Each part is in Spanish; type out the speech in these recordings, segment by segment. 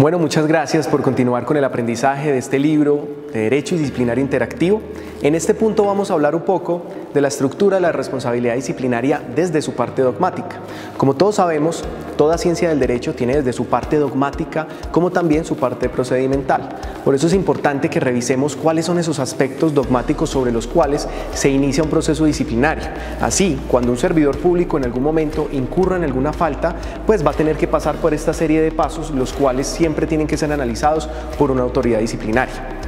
Bueno, muchas gracias por continuar con el aprendizaje de este libro de Derecho Disciplinario Interactivo. En este punto vamos a hablar un poco de la estructura de la responsabilidad disciplinaria desde su parte dogmática. Como todos sabemos, toda ciencia del derecho tiene desde su parte dogmática como también su parte procedimental. Por eso es importante que revisemos cuáles son esos aspectos dogmáticos sobre los cuales se inicia un proceso disciplinario. Así, cuando un servidor público en algún momento incurra en alguna falta, pues va a tener que pasar por esta serie de pasos, los cuales siempre tienen que ser analizados por una autoridad disciplinaria.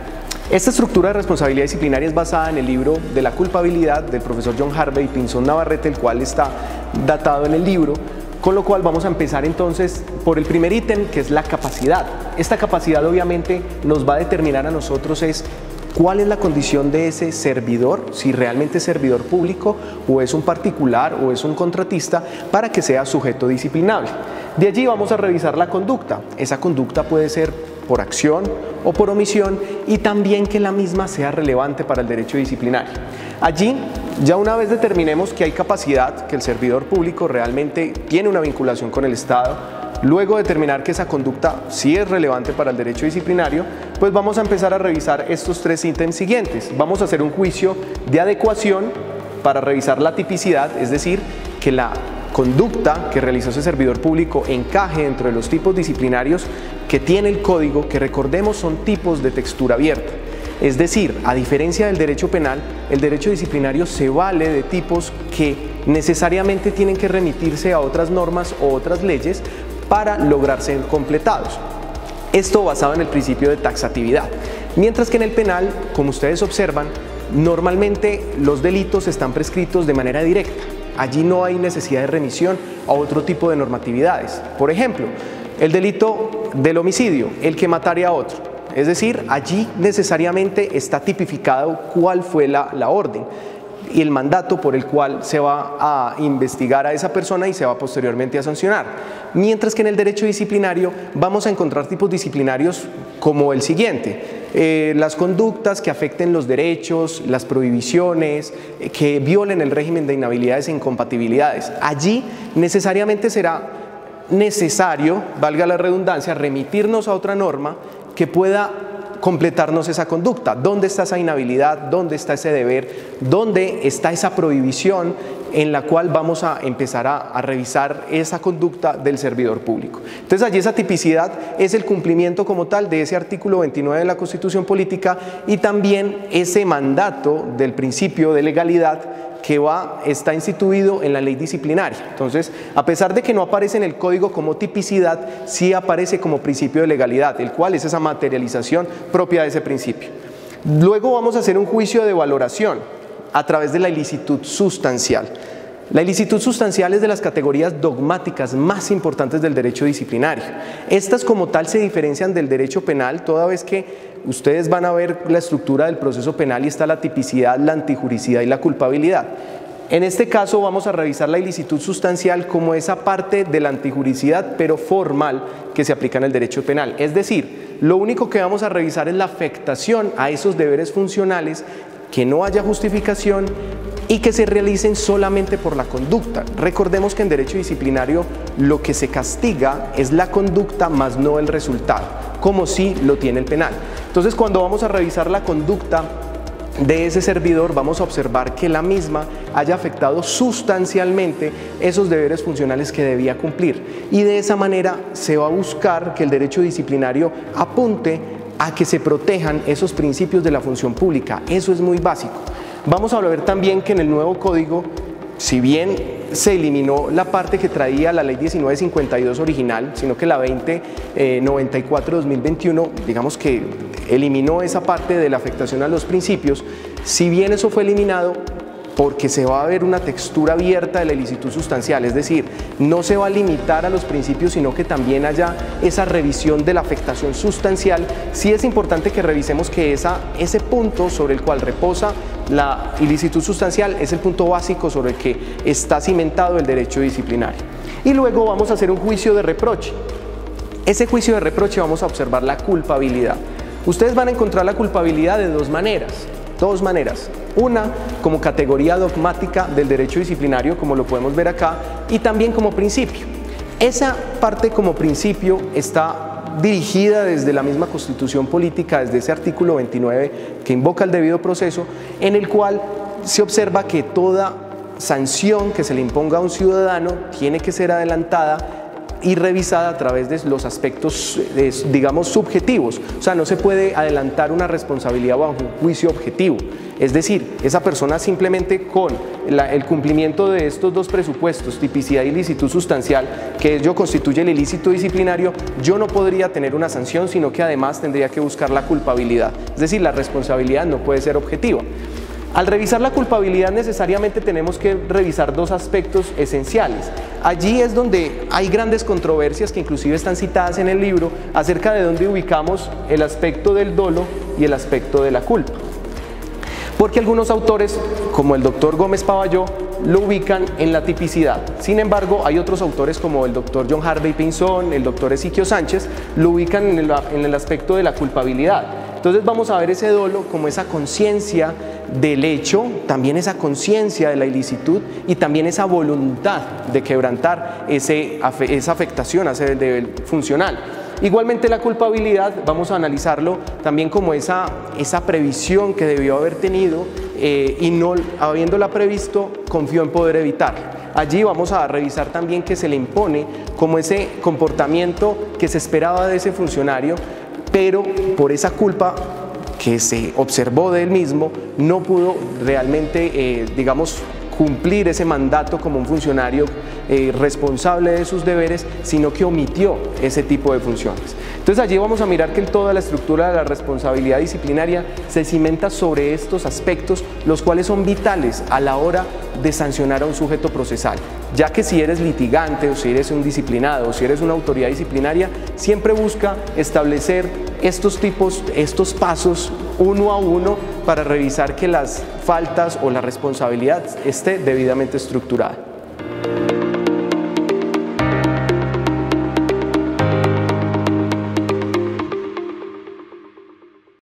Esta estructura de responsabilidad disciplinaria es basada en el libro de la culpabilidad del profesor John Harvey y Pinzón Navarrete, el cual está datado en el libro, con lo cual vamos a empezar entonces por el primer ítem, que es la capacidad. Esta capacidad obviamente nos va a determinar a nosotros cuál es la condición de ese servidor, si realmente es servidor público o es un particular o es un contratista, para que sea sujeto disciplinable. De allí vamos a revisar la conducta. Esa conducta puede ser por acción o por omisión y también que la misma sea relevante para el derecho disciplinario. Allí, ya una vez determinemos que hay capacidad, que el servidor público realmente tiene una vinculación con el Estado, luego determinar que esa conducta sí es relevante para el derecho disciplinario, pues vamos a empezar a revisar estos tres ítems siguientes. Vamos a hacer un juicio de adecuación para revisar la tipicidad, es decir, que la conducta que realizó ese servidor público encaje dentro de los tipos disciplinarios que tiene el código, que recordemos son tipos de textura abierta. Es decir, a diferencia del derecho penal, el derecho disciplinario se vale de tipos que necesariamente tienen que remitirse a otras normas o otras leyes para lograr ser completados. Esto basado en el principio de taxatividad. Mientras que en el penal, como ustedes observan, normalmente los delitos están prescritos de manera directa. Allí no hay necesidad de remisión a otro tipo de normatividades. Por ejemplo, el delito del homicidio, el que matare a otro. Es decir, allí necesariamente está tipificado cuál fue la orden y el mandato por el cual se va a investigar a esa persona y se va posteriormente a sancionar. Mientras que en el derecho disciplinario vamos a encontrar tipos disciplinarios como el siguiente: las conductas que afecten los derechos, las prohibiciones, que violen el régimen de inhabilidades e incompatibilidades. Allí necesariamente será necesario, valga la redundancia, remitirnos a otra norma que pueda completarnos esa conducta. ¿Dónde está esa inhabilidad? ¿Dónde está ese deber? ¿Dónde está esa prohibición en la cual vamos a empezar a revisar esa conducta del servidor público? Entonces allí esa tipicidad es el cumplimiento como tal de ese artículo 29 de la Constitución Política y también ese mandato del principio de legalidad que está instituido en la ley disciplinaria. Entonces, a pesar de que no aparece en el código como tipicidad, sí aparece como principio de legalidad, el cual es esa materialización propia de ese principio. Luego vamos a hacer un juicio de valoración a través de la ilicitud sustancial. La ilicitud sustancial es de las categorías dogmáticas más importantes del derecho disciplinario. Estas como tal se diferencian del derecho penal, toda vez que ustedes van a ver la estructura del proceso penal y está la tipicidad, la antijuricidad y la culpabilidad. En este caso vamos a revisar la ilicitud sustancial como esa parte de la antijuricidad, pero formal, que se aplica en el derecho penal. Es decir, lo único que vamos a revisar es la afectación a esos deberes funcionales, que no haya justificación y que se realicen solamente por la conducta. Recordemos que en derecho disciplinario lo que se castiga es la conducta más no el resultado, como sí lo tiene el penal. Entonces, cuando vamos a revisar la conducta de ese servidor, vamos a observar que la misma haya afectado sustancialmente esos deberes funcionales que debía cumplir. Y de esa manera se va a buscar que el derecho disciplinario apunte a que se protejan esos principios de la función pública. Eso es muy básico. Vamos a ver también que en el nuevo código, si bien se eliminó la parte que traía la ley 1952 original, sino que la 2094-2021, digamos que eliminó esa parte de la afectación a los principios, si bien eso fue eliminado, porque se va a ver una textura abierta de la ilicitud sustancial, es decir, no se va a limitar a los principios, sino que también haya esa revisión de la afectación sustancial. Sí es importante que revisemos que ese punto sobre el cual reposa la ilicitud sustancial es el punto básico sobre el que está cimentado el derecho disciplinario. Y luego vamos a hacer un juicio de reproche. Ese juicio de reproche vamos a observar la culpabilidad. Ustedes van a encontrar la culpabilidad de dos maneras. Una como categoría dogmática del derecho disciplinario, como lo podemos ver acá, y también como principio. Esa parte como principio está dirigida desde la misma Constitución Política, desde ese artículo 29 que invoca el debido proceso, en el cual se observa que toda sanción que se le imponga a un ciudadano tiene que ser adelantada y revisada a través de los aspectos, digamos, subjetivos. O sea, no se puede adelantar una responsabilidad bajo un juicio objetivo. Es decir, esa persona simplemente con el cumplimiento de estos dos presupuestos, tipicidad y licitud sustancial, que ello constituye el ilícito disciplinario, yo no podría tener una sanción, sino que además tendría que buscar la culpabilidad. Es decir, la responsabilidad no puede ser objetiva. Al revisar la culpabilidad necesariamente tenemos que revisar dos aspectos esenciales. Allí es donde hay grandes controversias que inclusive están citadas en el libro acerca de dónde ubicamos el aspecto del dolo y el aspecto de la culpa. Porque algunos autores, como el doctor Gómez Pavalló, lo ubican en la tipicidad. Sin embargo, hay otros autores como el doctor John Harvey Pinzón, el doctor Ezequiel Sánchez, lo ubican en el aspecto de la culpabilidad. Entonces vamos a ver ese dolo como esa conciencia del hecho, también esa conciencia de la ilicitud y también esa voluntad de quebrantar esa afectación a ese deber funcional. Igualmente la culpabilidad vamos a analizarlo también como esa previsión que debió haber tenido y no habiéndola previsto confió en poder evitarla. Allí vamos a revisar también que se le impone como ese comportamiento que se esperaba de ese funcionario, pero por esa culpa que se observó de él mismo no pudo realmente, digamos, cumplir ese mandato como un funcionario responsable de sus deberes, sino que omitió ese tipo de funciones. Entonces allí vamos a mirar que en toda la estructura de la responsabilidad disciplinaria se cimenta sobre estos aspectos, los cuales son vitales a la hora de sancionar a un sujeto procesal, ya que si eres litigante o si eres un disciplinado o si eres una autoridad disciplinaria, siempre busca establecer estos pasos uno a uno para revisar que las faltas o la responsabilidad esté debidamente estructurada.